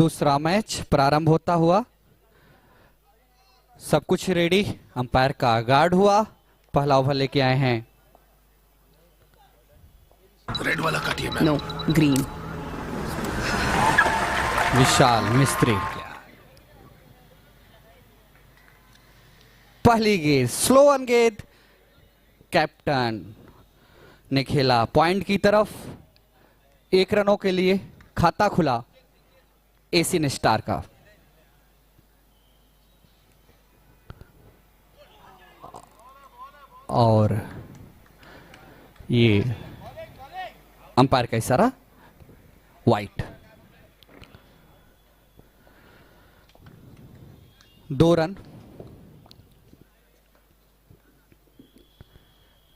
दूसरा मैच प्रारंभ होता हुआ। सब कुछ रेडी, अंपायर का गार्ड हुआ। पहला ओवर लेके आए हैं रेड वाला काटिए ma'am. No, green. Vishal Mistry. पहली गेंद स्लो ऑन गेंद, कैप्टन ने खेला पॉइंट की तरफ। 1 रनों के लिए खाता खुला एशियन स्टार का। और ये अंपायर का इशारा वाइट। 2 रन।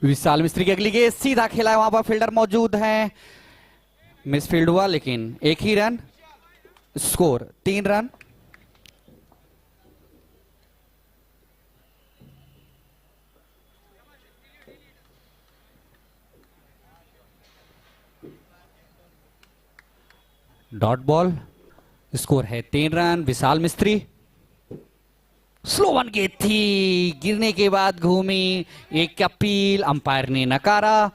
विशाल मिस्त्री की अगली गेंद सीधा खेला है, वहां पर फील्डर मौजूद हैं। मिसफील्ड हुआ लेकिन 1 ही run. Score 3 run. Dot ball, score है 3 रन। विशाल मिस्त्री। स्लो वन गेंद थी, गिरने के बाद घूमी। एक अपील, अंपायर ने नकारा।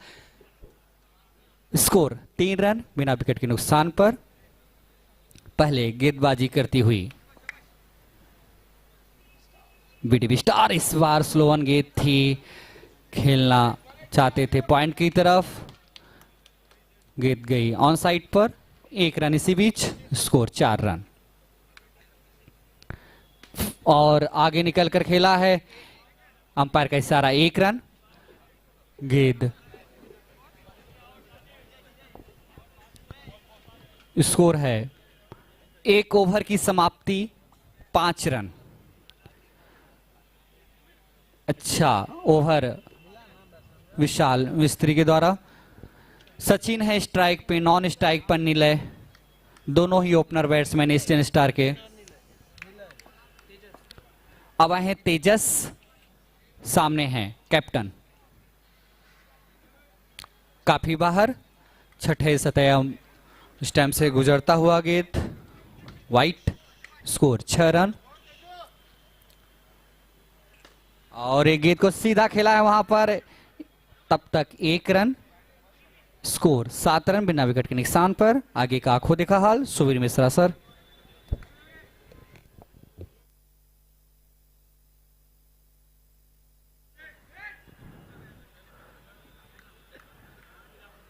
स्कोर 3 रन बिना विकेट के नुकसान पर। पहले गेंदबाजी करती हुई बीडीबी स्टार इस बार स्लो वन गेंद थी, खेलना चाहते थे पॉइंट की तरफ। गेंद गई ऑन साइड पर। 1 रन इसी बीच। Score 4 run. और आगे निकल कर खेला है, अंपायर का इशारा 1 रन। गेंद स्कोर है 1 ओवर की समाप्ति 5 रन। अच्छा ओवर विशाल मिस्त्री के द्वारा। सचिन है स्ट्राइक पे, नॉन स्ट्राइक पर निलय। दोनों ही ओपनर बैट्समैन ईस्टर्न स्टार के। अब आए हैं तेजस, सामने हैं कैप्टन। काफी बाहर, छठे सतह स्टैम्प से गुजरता हुआ गेंद वाइट। Score 6 run. और एक गेंद को सीधा खेला है वहां पर, तब तक 1 रन। स्कोर 7 रन बिना विकेट के नुकसान पर। आगे का आंखों देखा हाल Suvir Mishra sir.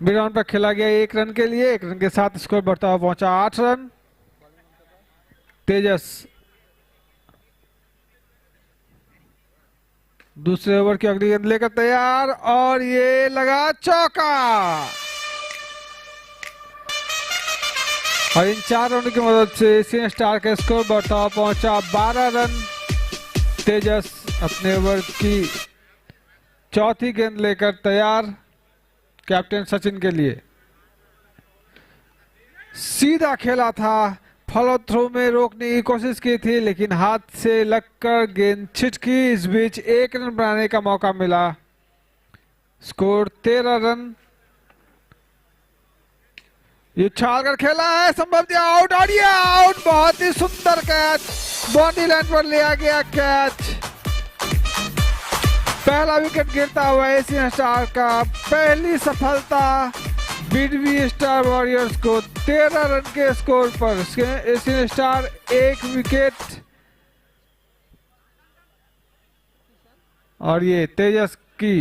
Mid round पर खेला गया 1 रन के लिए। 1 रन के साथ स्कोर बढ़ता हुआ पहुंचा 8 रन। तेजस दूसरे ओवर की अगली गेंद लेकर तैयार, और ये लगा चौका। और इन 4 रनों की मदद से एशियन स्टार का स्कोर बढ़ता हुआ पहुंचा 12 रन। तेजस अपने ओवर की चौथी गेंद लेकर तैयार, कैप्टन सचिन के लिए। सीधा खेला था, फॉलो थ्रो में रोकने की कोशिश की थी, लेकिन हाथ से लगकर गेंद छिटकी। इस बीच 1 रन बनाने का मौका मिला। Score 13 run. ये उछाल कर खेला है, संभव दिया, आउट। और ये आउट, बहुत ही सुंदर कैच, बाउंड्री लाइन पर लिया गया कैच। पहला विकेट गिरता हुआ एशियन स्टार का, पहली सफलता बीडीबी स्टार वॉरियर्स को। 13 रन के स्कोर पर एशियन स्टार 1 विकेट। और ये तेजस की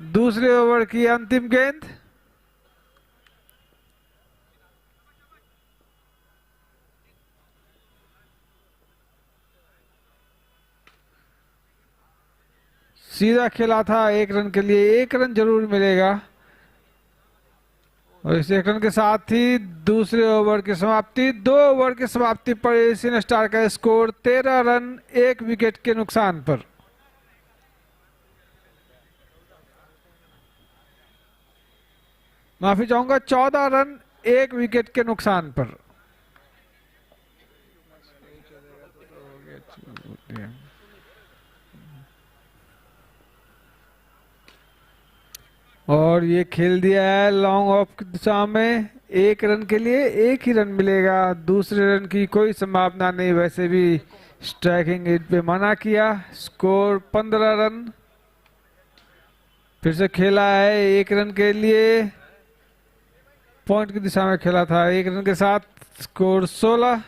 दूसरे ओवर की अंतिम गेंद। सीधा खेला था 1 रन के लिए, 1 रन जरूर मिलेगा। और इस 1 रन के साथ ही दूसरे ओवर की समाप्ति। 2 ओवर की समाप्ति पर एशियन स्टार का स्कोर 13 रन 1 विकेट के नुकसान पर। माफी चाहूंगा, 14 रन 1 विकेट के नुकसान पर। और ये खेल दिया है लॉन्ग ऑफ की दिशा में। एक रन के लिए एक ही रन मिलेगा, दूसरे रन की कोई संभावना नहीं। वैसे भी स्ट्राइकिंग एज पे मना किया। Score 15 run. फिर से खेला है एक रन के लिए, पॉइंट की दिशा में खेला था एक रन के साथ। स्कोर 16।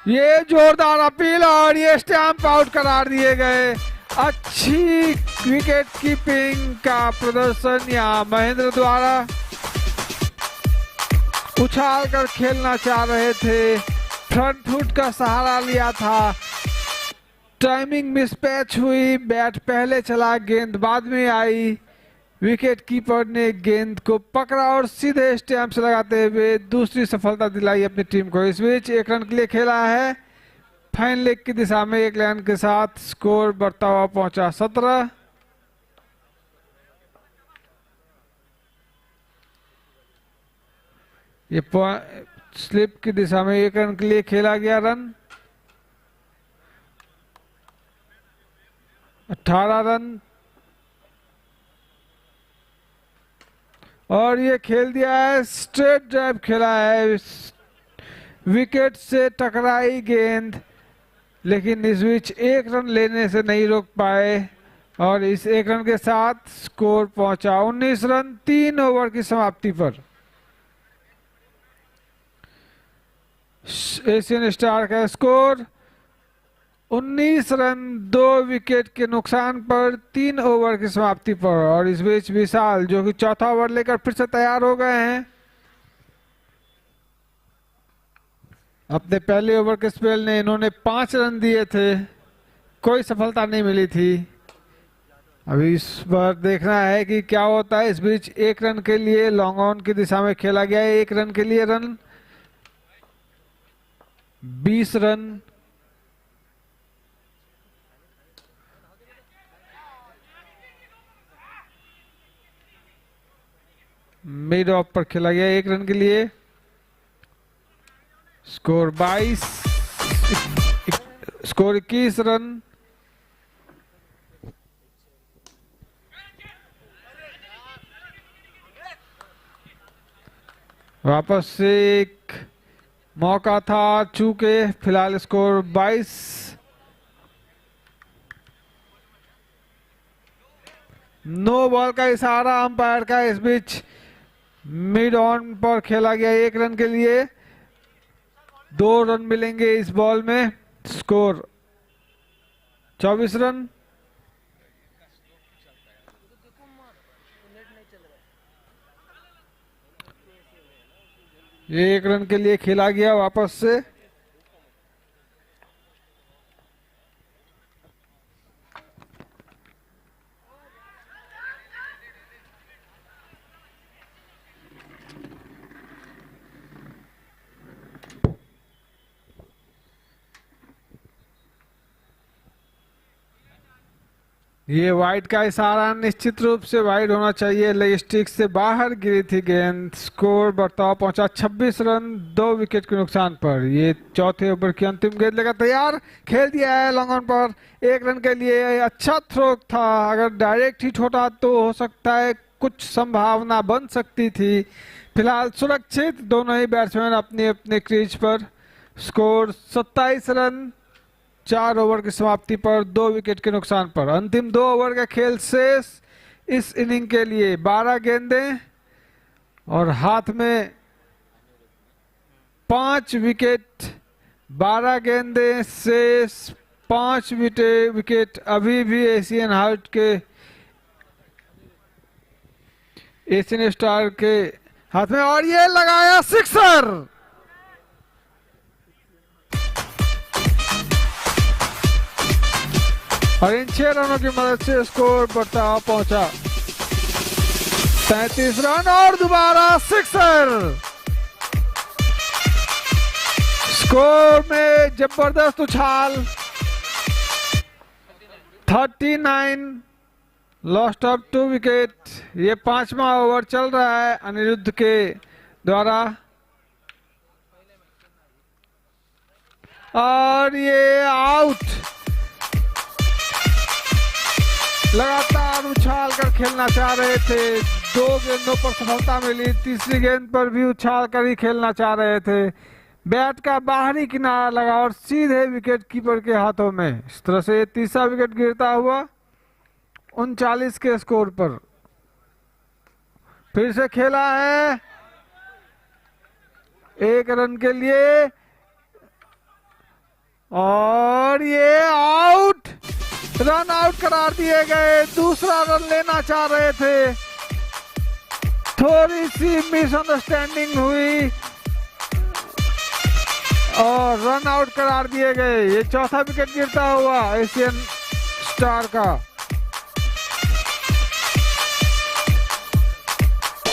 ये जोरदार अपील और ये स्टैंप आउट करार दिए गए। अच्छी विकेट कीपिंग का प्रदर्शन यहाँ महेंद्र द्वारा। उछाल कर खेलना चाह रहे थे, फ्रंट फुट का सहारा लिया था, टाइमिंग मिसपैच हुई, बैट पहले चला, गेंद बाद में आई। विकेट कीपर ने गेंद को पकड़ा और सीधे स्टैंप से लगाते हुए दूसरी सफलता दिलाई अपनी टीम को। इस बीच एक रन के लिए खेला है, फाइन लेग की दिशा में एक रन के साथ स्कोर बढ़ता हुआ पहुंचा 17। ये स्लिप की दिशा में एक रन के लिए खेला गया रन। 18 रन और ये खेल दिया है, स्ट्रेट ड्राइव खेला है। विकेट से टकराई गेंद, लेकिन इस बीच एक रन लेने से नहीं रोक पाए और इस एक रन के साथ स्कोर पहुंचा 19 रन 3 ओवर की समाप्ति पर। एशियन स्टार का स्कोर 19 रन 2 विकेट के नुकसान पर 3 ओवर की समाप्ति पर। और इस बीच विशाल जो कि चौथा ओवर लेकर फिर से तैयार हो गए हैं। अपने पहले ओवर के स्पेल ने इन्होंने 5 रन दिए थे, कोई सफलता नहीं मिली थी। अभी इस बार देखना है कि क्या होता है। इस बीच एक रन के लिए लॉन्ग ऑन की दिशा में खेला गया है। एक रन के लिए रन 20 रन। मिड ऑफ पर खेला गया एक रन के लिए। Score 22, score 21 run. वापस से एक मौका था, चूके फिलहाल स्कोर 22। नो बॉल का इशारा अंपायर का। इस बीच मिड ऑन पर खेला गया एक रन के लिए, 2 रन मिलेंगे इस बॉल में। Score 24 run. ये एक रन के लिए खेला गया वापस से। ये वाइड का इशारा, निश्चित रूप से वाइड होना चाहिए। लेग स्टिक से बाहर गिरी थी गेंद। स्कोर बढ़ता पहुंचा 26 रन 2 विकेट के नुकसान पर। ये चौथे ओवर की अंतिम गेंद लेकर तैयार, खेल दिया है लॉन्ग ऑन पर एक रन के लिए। अच्छा थ्रो था, अगर डायरेक्ट हिट होता तो हो सकता है कुछ संभावना बन सकती थी। फिलहाल सुरक्षित दोनों ही बैट्समैन अपने अपने क्रीज पर। स्कोर 27 रन 4 ओवर की समाप्ति पर 2 विकेट के नुकसान पर। अंतिम 2 ओवर का खेल शेष इस इनिंग के लिए। 12 गेंदें और हाथ में 5 विकेट। 12 गेंदें शेष 5 विकेट अभी भी एशियन हार्ट के, एशियन स्टार के हाथ में। और ये लगाया सिक्सर। और इन 6 रनों की मदद से स्कोर बढ़ता पहुंचा 33 रन और दोबारा सिक्सर। स्कोर में जबरदस्त उछाल। 39 लॉस्ट ऑफ 2 विकेट। ये 5वां ओवर चल रहा है अनिरुद्ध के द्वारा और ये आउट। लगातार स्टार उछाल कर खेलना चाह रहे थे, 2 गेंदों पर सफलता मिली, तीसरी गेंद पर भी उछाल कर ही खेलना चाह रहे थे। बैट का बाहरी किनारा लगा और सीधे विकेट कीपर के हाथों में। इस तरह से तीसरा विकेट गिरता हुआ 39 के स्कोर पर। फिर से खेला है 1 रन के लिए और ये आउट, रन आउट करार दिए गए। दूसरा रन लेना चाह रहे थे, थोड़ी सी मिसअंडरस्टैंडिंग हुई और रन आउट करार दिए गए। ये चौथा विकेट गिरता हुआ एशियन स्टार का।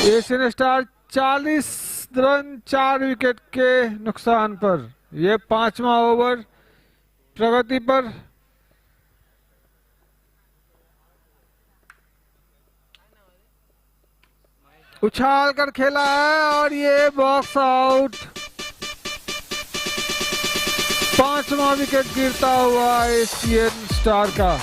एशियन स्टार 40 रन 4 विकेट के नुकसान पर। यह 5वां ओवर प्रगति पर। उछाल कर खेला है और ये बॉक्स आउट। 5वां विकेट गिरता हुआ एशियन स्टार का।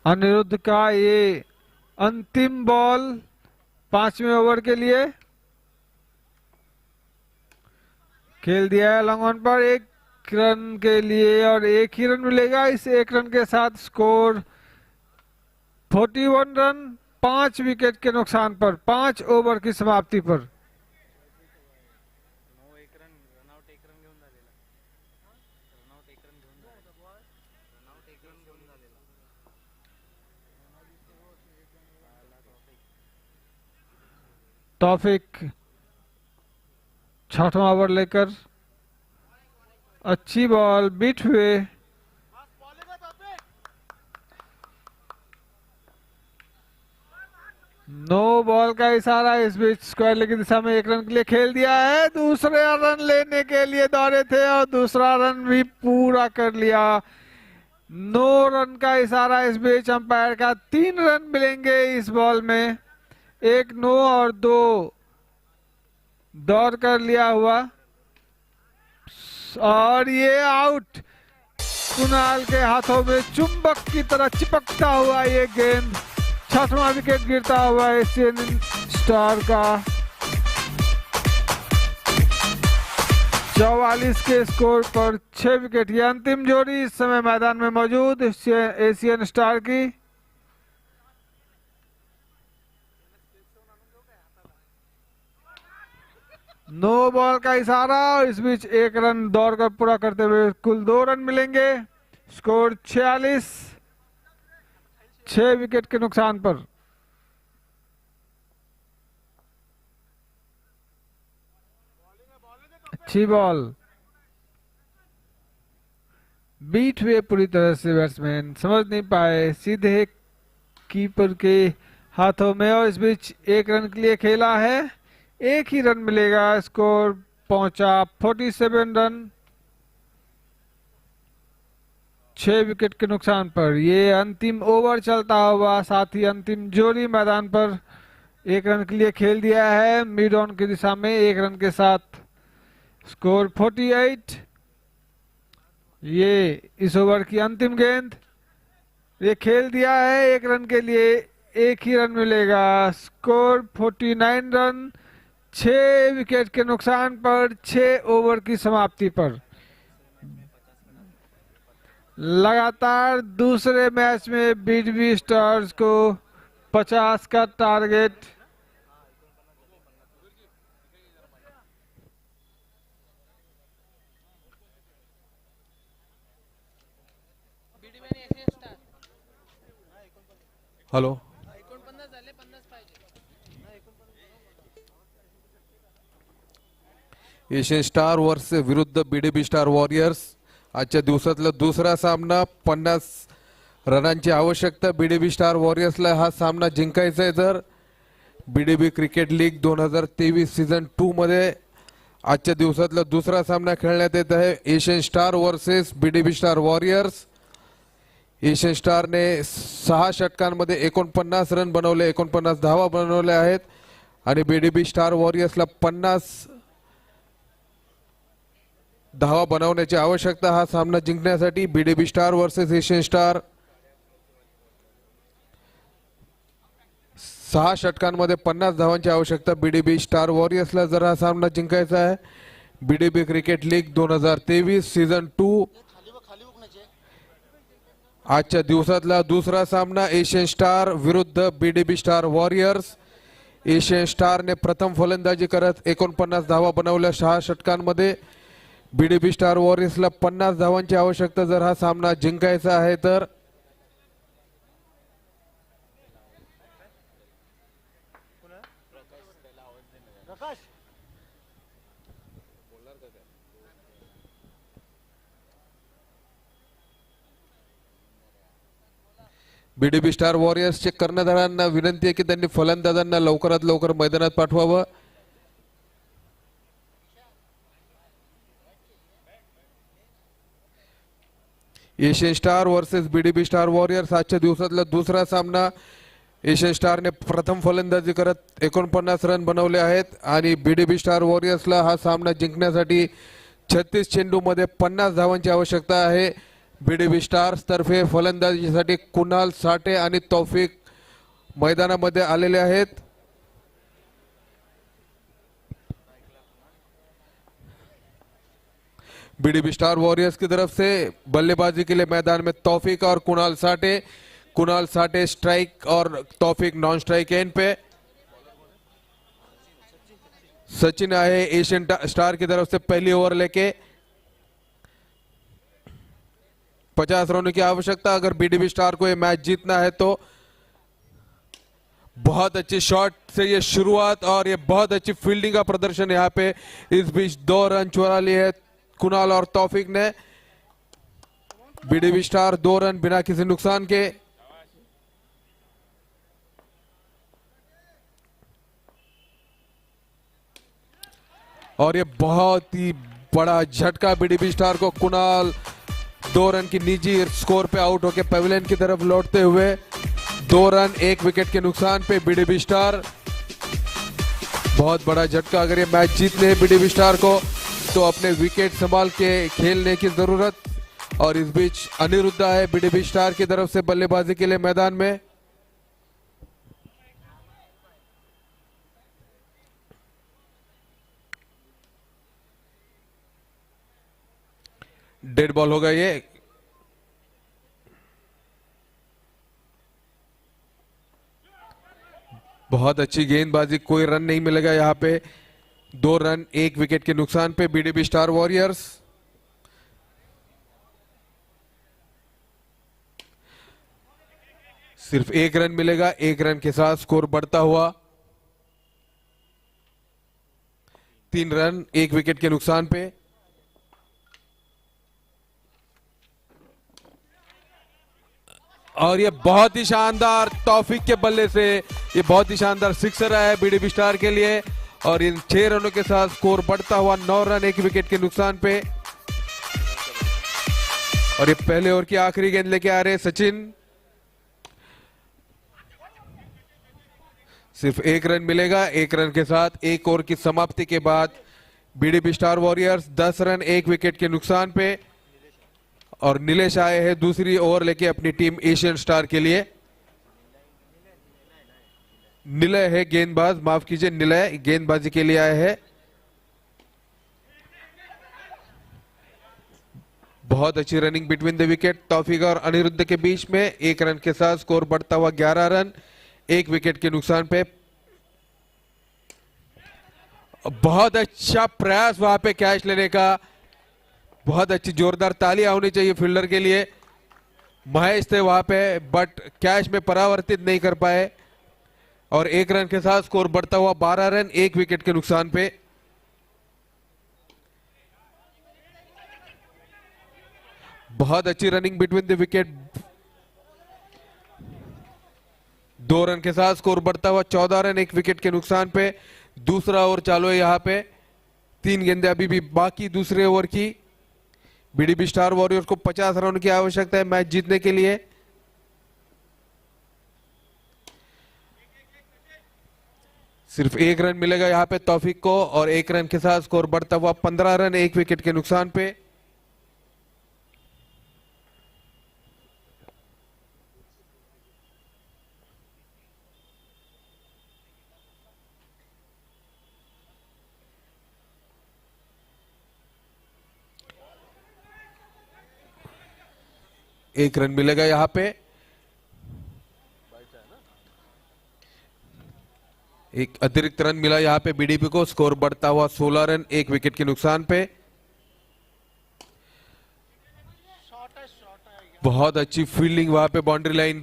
अनिरुद्ध का ये अंतिम बॉल 5वें ओवर के लिए खेल दिया है लॉन्ग ऑन पर 1 रन के लिए और 1 ही रन मिलेगा। इस 1 रन के साथ स्कोर 41 रन 5 विकेट के नुकसान पर, 5 ओवर की समाप्ति पर। तौफिक 6वां ओवर लेकर अच्छी बॉल बीट हुए। नो बॉल का इशारा, इस बीच स्क्वायर लेग की दिशा में 1 रन के लिए खेल दिया है। दूसरे रन लेने के लिए दौड़े थे और दूसरा रन भी पूरा कर लिया। 9 रन का इशारा इस बीच अंपायर का। 3 रन मिलेंगे इस बॉल में। 1 नो और 2 दौड़ कर लिया हुआ और ये आउट। कुणाल के हाथों में चुंबक की तरह चिपकता हुआ ये गेंद। 6वां विकेट गिरता हुआ एशियन स्टार का। 44 के स्कोर पर 6 विकेट। ये अंतिम जोड़ी इस समय मैदान में मौजूद एशियन स्टार की। नो बॉल का इशारा और इस बीच 1 रन दौड़कर पूरा करते हुए कुल 2 रन मिलेंगे। स्कोर 46, 6 विकेट के नुकसान पर। अच्छी बॉल बीट हुए पूरी तरह से, बैट्समैन समझ नहीं पाए, सीधे कीपर के हाथों में और इस बीच 1 रन के लिए खेला है। 1 ही रन मिलेगा। स्कोर पहुंचा 47 रन 6 विकेट के नुकसान पर। ये अंतिम ओवर चलता हुआ, साथ ही अंतिम जोड़ी मैदान पर 1 रन के लिए खेल दिया है मिड ऑन की दिशा में 1 रन के साथ। स्कोर 48। ये इस ओवर की अंतिम गेंद, ये खेल दिया है 1 रन के लिए, 1 ही रन मिलेगा। स्कोर 49 रन 6 विकेट के नुकसान पर, 6 ओवर की समाप्ति पर। लगातार दूसरे मैच में बीडबी स्टार्स को 50 का target. Hello, Asian star versus विरुद्ध बीडीबी स्टार वॉरियर्स आजच्या दिवसातला दुसरा सामना। 50 रनांची आवश्यकता बीडीबी स्टार वॉरियर्सला हा सामना जिंकायचा आहे। जर बीडीबी क्रिकेट लीग 2023 सीझन 2 मध्ये आजच्या दिवसातला दुसरा सामना खेळण्यात येत आहे Asian star versus BDB star warriors. Asian स्टारने 6 षटकांमध्ये 49 रन बनवले, 49 धावा बनवल्या आहेत आणि बीडीबी स्टार वॉरियर्सला 50 धावा बनवण्याची आवश्यकता हा सामना जिंकण्यासाठी. बीडीबी स्टार वर्सेस एशियन स्टार 6 षटकांमध्ये 50 धावांची आवश्यकता बीडीबी स्टार वॉरियर्सला जर हा सामना जिंकायचा आहे. बीडीबी क्रिकेट लीग 2023 सीझन 2 आजच्या दिवसातला दुसरा सामना एशियन स्टार विरुद्ध बीडीबी स्टार वॉरियर्स. एशियन स्टारने प्रथम फलंदाजी करत 49 धावा बनवल्या 6 षटकांमध्ये. बीडीबी स्टार वॉरियर्सला 50 धावांची आवश्यकता जर हा सामना जिंकायचा आहे तर. बीडीबी स्टार वॉरियर्सचे कर्णधारांना विनंती आहे की त्यांनी फलंदाजांना लवकरात लवकर मैदानात पाठवावं. Asian star versus BDB star warriors आजच्या दिवसातला दुसरा सामना. एशियन स्टारने प्रथम फलंदाजी करत 49 रन बनवले आहेत आणि बीडीबी स्टार वॉरियर्सला हा सामना जिंकण्यासाठी 36 चेंडूमध्ये 50 धावांची आवश्यकता आहे. बीडीबी स्टार्स तर्फे फलंदाजीसाठी कुणाल साठे आणि तौफिक मैदानामध्ये आलेले आहेत. बीडीबी स्टार वॉरियर्स की तरफ से बल्लेबाजी के लिए मैदान में तौफिक और कुणाल साठे. कुणाल साठे स्ट्राइक और तौफिक नॉन स्ट्राइक एंड पे. सचिन आए एशियन स्टार की तरफ से पहली ओवर लेके. 50 रनों की आवश्यकता अगर बीडीबी स्टार को ये मैच जीतना है तो. बहुत अच्छी शॉट से ये शुरुआत और ये बहुत अच्छी फील्डिंग का प्रदर्शन यहाँ पे. इस बीच 2 रन चुरा लिए है कुणाल और तौफिक ने. बीडीबी स्टार 2 रन बिना किसी नुकसान के. और ये बहुत ही बड़ा झटका बीडीबी स्टार को. कुणाल 2 रन की निजी स्कोर पे आउट होकर पवेलियन की तरफ लौटते हुए 2 रन 1 विकेट के नुकसान पे बीडीबी स्टार. बहुत बड़ा झटका. अगर ये मैच जीतने हैं बीडीबी स्टार को तो अपने विकेट संभाल के खेलने की जरूरत. और इस बीच अनिरुद्ध है बीडीबी स्टार की तरफ से बल्लेबाजी के लिए मैदान में. डेड बॉल होगा ये. बहुत अच्छी गेंदबाजी, कोई रन नहीं मिलेगा यहां पे. 2 रन 1 विकेट के नुकसान पे बीडीबी स्टार वॉरियर्स. सिर्फ 1 रन मिलेगा. 1 रन के साथ स्कोर बढ़ता हुआ 3 रन 1 विकेट के नुकसान पे. और ये बहुत ही शानदार तौफिक के बल्ले से ये बहुत ही शानदार सिक्सर आया है बीडीबी स्टार के लिए. और इन 6 रनों के साथ स्कोर बढ़ता हुआ 9 रन 1 विकेट के नुकसान पे. और ये पहले ओवर की आखिरी गेंद लेके आ रहे सचिन. सिर्फ 1 रन मिलेगा. 1 रन के साथ 1 ओवर की समाप्ति के बाद बीडीबी स्टार वॉरियर्स 10 रन 1 विकेट के नुकसान पे. और नीलेश आए हैं दूसरी ओवर लेके अपनी टीम एशियन स्टार के लिए. निलय है गेंदबाज, माफ कीजिए, निलय गेंदबाजी के लिए आए हैं. बहुत अच्छी running between the wicket Taufiq और अनिरुद्ध के बीच में. 1 रन के साथ स्कोर बढ़ता हुआ 11 रन 1 विकेट के नुकसान पे. बहुत अच्छा प्रयास वहां पे कैच लेने का. बहुत अच्छी जोरदार तालियां होनी चाहिए फील्डर के लिए. महेश थे वहां पे बट कैच में परावर्तित नहीं कर पाए. और 1 रन के साथ स्कोर बढ़ता हुआ 12 रन 1 विकेट के नुकसान पे. बहुत अच्छी running between the wicket. 2 run के साथ स्कोर बढ़ता हुआ 14 रन 1 विकेट के नुकसान पे. दूसरा ओवर चालू है यहां पे. 3 गेंदें अभी भी बाकी दूसरे ओवर की। बीडीबी स्टार वॉरियर्स को 50 रन की आवश्यकता है मैच जीतने के लिए। सिर्फ 1 रन मिलेगा यहां पे तौफीक को और 1 रन के साथ स्कोर बढ़ता हुआ 15 रन 1 विकेट के नुकसान पे। एक रन मिलेगा यहां पे। एक अतिरिक्त रन मिला यहां पे बीडीपी को, स्कोर बढ़ता हुआ 16 रन 1 विकेट के नुकसान पे। बहुत अच्छी फील्डिंग वहां पे बाउंड्री लाइन।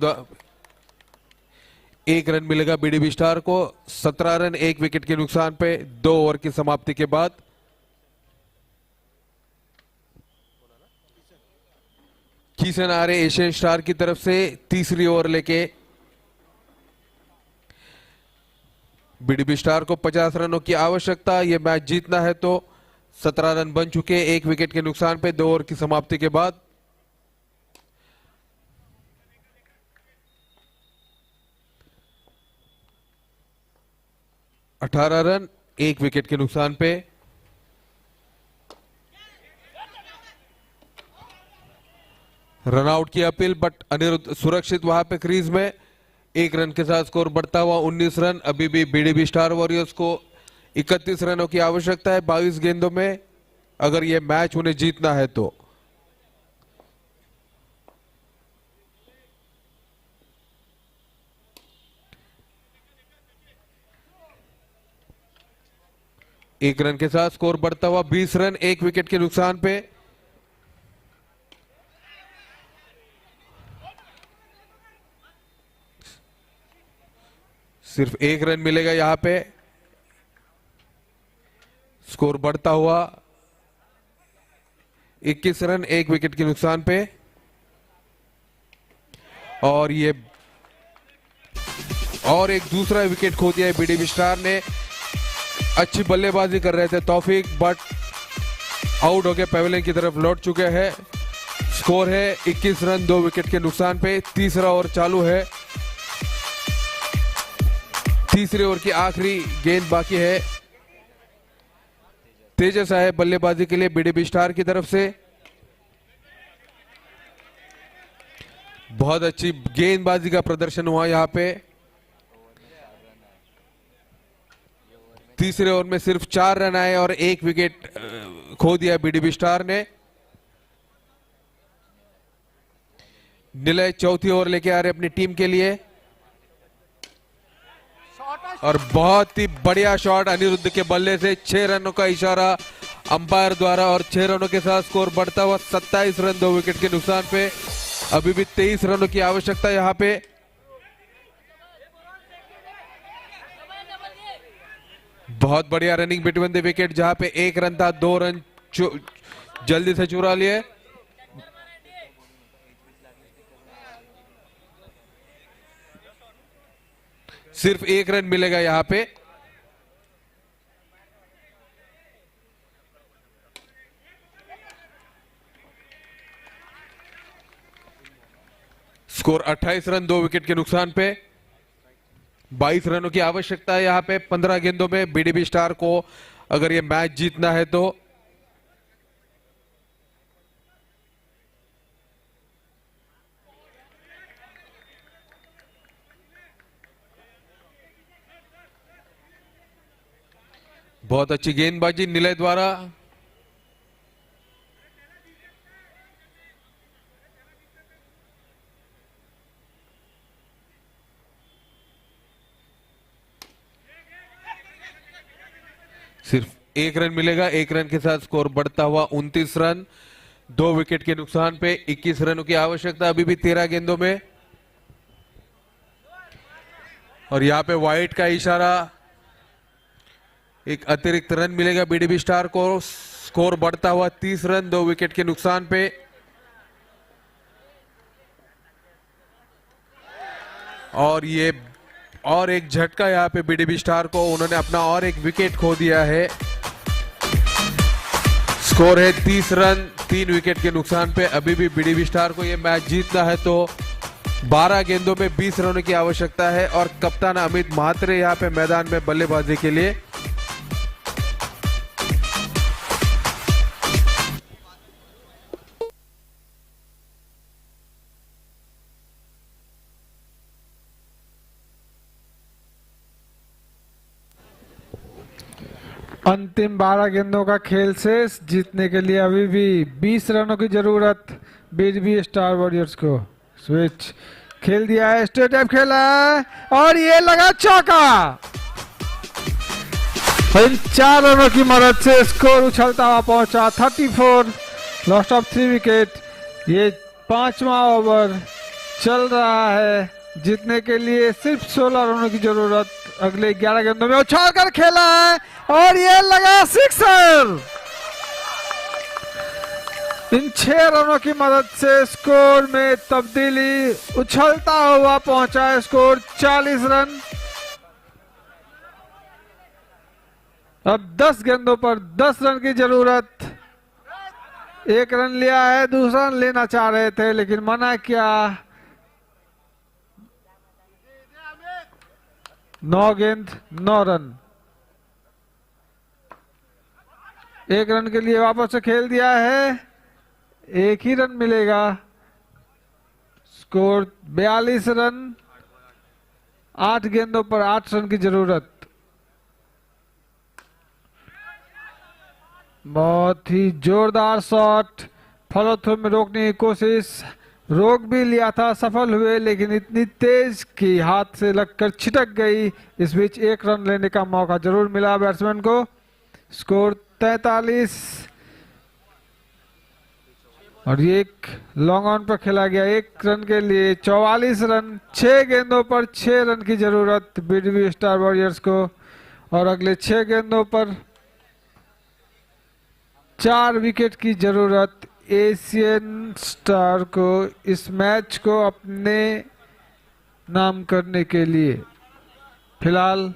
1 रन मिलेगा बीडीबी स्टार को, 17 रन 1 विकेट के नुकसान पे 2 ओवर की समाप्ति के बाद। किशन आ रहे एशियन स्टार की तरफ से तीसरी ओवर लेके। बीडीबी स्टार को 50 रनों की आवश्यकता, यह मैच जीतना है तो। 17 रन बन चुके 1 विकेट के नुकसान पे 2 ओवर की समाप्ति के बाद। अठारह रन 1 विकेट के नुकसान पे। रनआउट की अपील बट अनिरुद्ध सुरक्षित वहां पे क्रीज में। 1 रन के साथ स्कोर बढ़ता हुआ 19 रन। अभी भी बीडीबी स्टार वॉरियर्स को 31 रनों की आवश्यकता है 22 गेंदों में, अगर यह मैच उन्हें जीतना है तो। एक रन के साथ स्कोर बढ़ता हुआ 20 रन 1 विकेट के नुकसान पे। सिर्फ 1 रन मिलेगा यहां पे, स्कोर बढ़ता हुआ 21 रन 1 विकेट के नुकसान पे। और ये और एक दूसरा विकेट खो दिया है बीडीबी स्टार ने। अच्छी बल्लेबाजी कर रहे थे तौफीक बट आउट होकर पवेलियन की तरफ लौट चुके हैं। स्कोर है 21 रन 2 विकेट के नुकसान पे। तीसरा ओवर चालू है, तीसरे ओवर की आखिरी गेंद बाकी है। तेजस आए बल्लेबाजी के लिए बीडीबी स्टार की तरफ से। बहुत अच्छी गेंदबाजी का प्रदर्शन हुआ यहां पे। तीसरे ओवर में सिर्फ 4 रन आए और 1 विकेट खो दिया बीडीबी स्टार ने। निलय चौथी ओवर लेके आ रहे अपनी टीम के लिए और बहुत ही बढ़िया शॉट अनिरुद्ध के बल्ले से। 6 रनों का इशारा अंपायर द्वारा और 6 रनों के साथ स्कोर बढ़ता हुआ 27 रन 2 विकेट के नुकसान पे। अभी भी 23 रनों की आवश्यकता यहां पे। बहुत बढ़िया रनिंग बिटवीन द विकेट, जहां पे 1 रन था, 2 रन जल्दी से चुरा लिए। सिर्फ 1 रन मिलेगा यहां पे। स्कोर 28 रन 2 विकेट के नुकसान पे। 22 रनों की आवश्यकता है यहां पे 15 गेंदों में बीडीबी स्टार को, अगर ये मैच जीतना है तो। बहुत अच्छी गेंदबाजी निलय द्वारा। सिर्फ 1 रन मिलेगा। 1 रन के साथ स्कोर बढ़ता हुआ 29 रन 2 विकेट के नुकसान पे। 21 रनों की आवश्यकता अभी भी 13 गेंदों में। और यहां पे वाइड का इशारा, एक अतिरिक्त रन मिलेगा बीडीबी स्टार को। स्कोर बढ़ता हुआ 30 रन 2 विकेट के नुकसान पे। और ये और एक झटका यहां पे बीडीबी स्टार को, उन्होंने अपना और एक विकेट खो दिया है। स्कोर है 30 रन 3 विकेट के नुकसान पे। अभी भी बीडीबी स्टार को ये मैच जीतना है तो 12 गेंदों में 20 रनों की आवश्यकता है और कप्तान अमित म्हात्रे यहाँ पे मैदान में बल्लेबाजी के लिए। अंतिम 12 गेंदों का खेल शेष। जीतने के लिए अभी भी 20 रनों की जरूरत बीडीबी स्टार वॉरियर्स को। स्विच खेल दिया है, स्ट्रेट टाइप खेला है और ये लगा चौका। इन 4 रनों की मदद से स्कोर उछलता हुआ पहुंचा 34, लॉस्ट ऑफ 3 विकेट। ये 5वां ओवर चल रहा है। जीतने के लिए सिर्फ 16 रनों की जरूरत। अगले 11 गेंदों में उछाल कर खेला है और ये लगा सिक्सर। इन 6 रनों की मदद से स्कोर में तब्दीली, उछलता हुआ पहुंचा है स्कोर 40 रन। अब 10 गेंदों पर 10 रन की जरूरत। 1 रन लिया है, दूसरा रन लेना चाह रहे थे लेकिन मना किया। 9 गेंद 9 रन। 1 रन के लिए वापस से खेल दिया है, 1 ही रन मिलेगा। स्कोर 42 रन, 8 गेंदों पर 8 रन की जरूरत। बहुत ही जोरदार शॉट, फॉलो थ्रू में रोकने की कोशिश, रोक भी लिया था, सफल हुए लेकिन इतनी तेज कि हाथ से लगकर छिटक गई। इस बीच 1 रन लेने का मौका जरूर मिला बैट्समैन को। स्कोर 43 और एक लॉन्ग ऑन पर खेला गया 1 रन के लिए 44 रन। 6 गेंदों पर 6 रन की जरूरत बीडीबी स्टार वॉरियर्स को और अगले 6 गेंदों पर 4 विकेट की जरूरत एशियन स्टार को इस मैच को अपने नाम करने के लिए। फिलहाल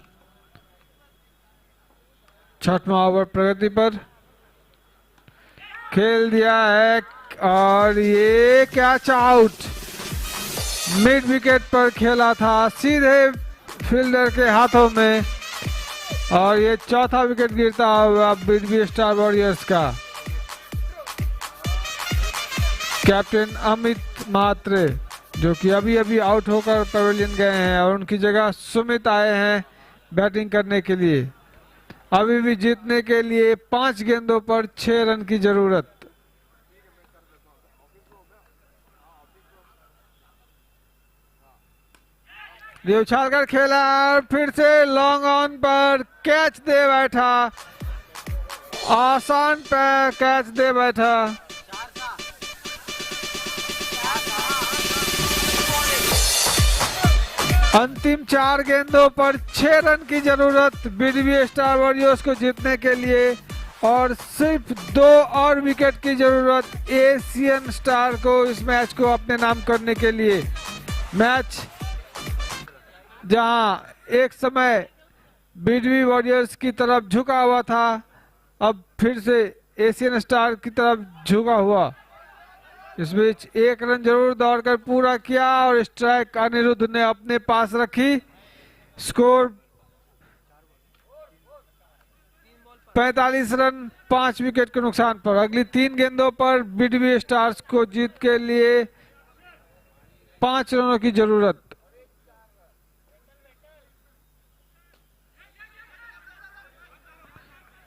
6वां ओवर प्रगति पर। खेल दिया है और ये कैच आउट। मिड विकेट पर खेला था, सीधे फील्डर के हाथों में और ये 4था विकेट गिरता हुआ बीडीबी स्टार वॉरियर्स का। कैप्टन अमित म्हात्रे जो कि अभी अभी आउट होकर पवेलियन गए हैं और उनकी जगह सुमित आए हैं बैटिंग करने के लिए। अभी भी जीतने के लिए 5 गेंदों पर 6 रन की जरूरत। ये उछाल कर खेला और फिर से लॉन्ग ऑन पर कैच दे बैठा, आसान पे कैच दे बैठा। अंतिम 4 गेंदों पर 6 रन की जरूरत बीडीबी स्टार वॉरियर्स को जीतने के लिए और सिर्फ 2 और विकेट की जरूरत एशियन स्टार को इस मैच को अपने नाम करने के लिए। मैच जहां एक समय बीडीबी वॉरियर्स की तरफ झुका हुआ था, अब फिर से एशियन स्टार की तरफ झुका हुआ। इस बीच 1 रन जरूर दौड़कर पूरा किया और स्ट्राइक अनिरुद्ध ने अपने पास रखी। स्कोर 45 रन 5 विकेट के नुकसान पर। अगली 3 गेंदों पर बीडीबी स्टार्स को जीत के लिए 5 रनों की जरूरत।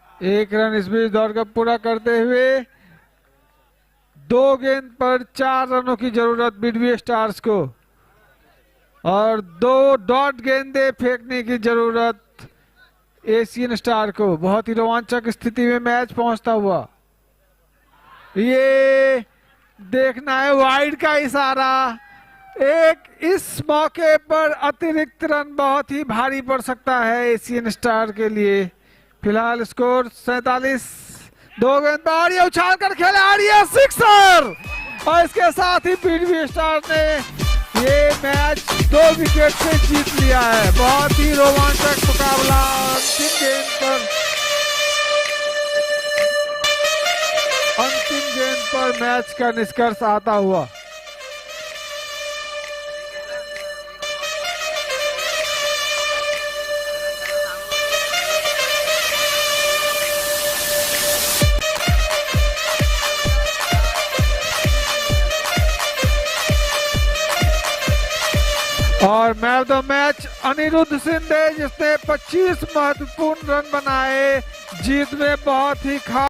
एक रन इस बीच दौड़कर पूरा करते हुए 2 गेंद पर 4 रनों की जरूरत बीडीबी स्टार्स को और 2 डॉट गेंदे फेंकने की जरूरत एशियन स्टार को। बहुत ही रोमांचक स्थिति में मैच पहुंचता हुआ। ये देखना है वाइड का इशारा। इस मौके पर अतिरिक्त रन बहुत ही भारी पड़ सकता है एशियन स्टार के लिए। फिलहाल स्कोर 47। 2 गेंद पर ये उछाल कर खेला और ये सिक्सर और इसके साथ ही बीडीबी स्टार ने ये मैच 2 विकेट से जीत लिया है। बहुत ही रोमांचक मुकाबला। अंतिम गेंद पर अंतिम गेंद पर मैच का निष्कर्ष आता हुआ। और man of the match Anirudh Shinde, जिसने 25 महत्वपूर्ण रन बनाए, जीत में बहुत ही खास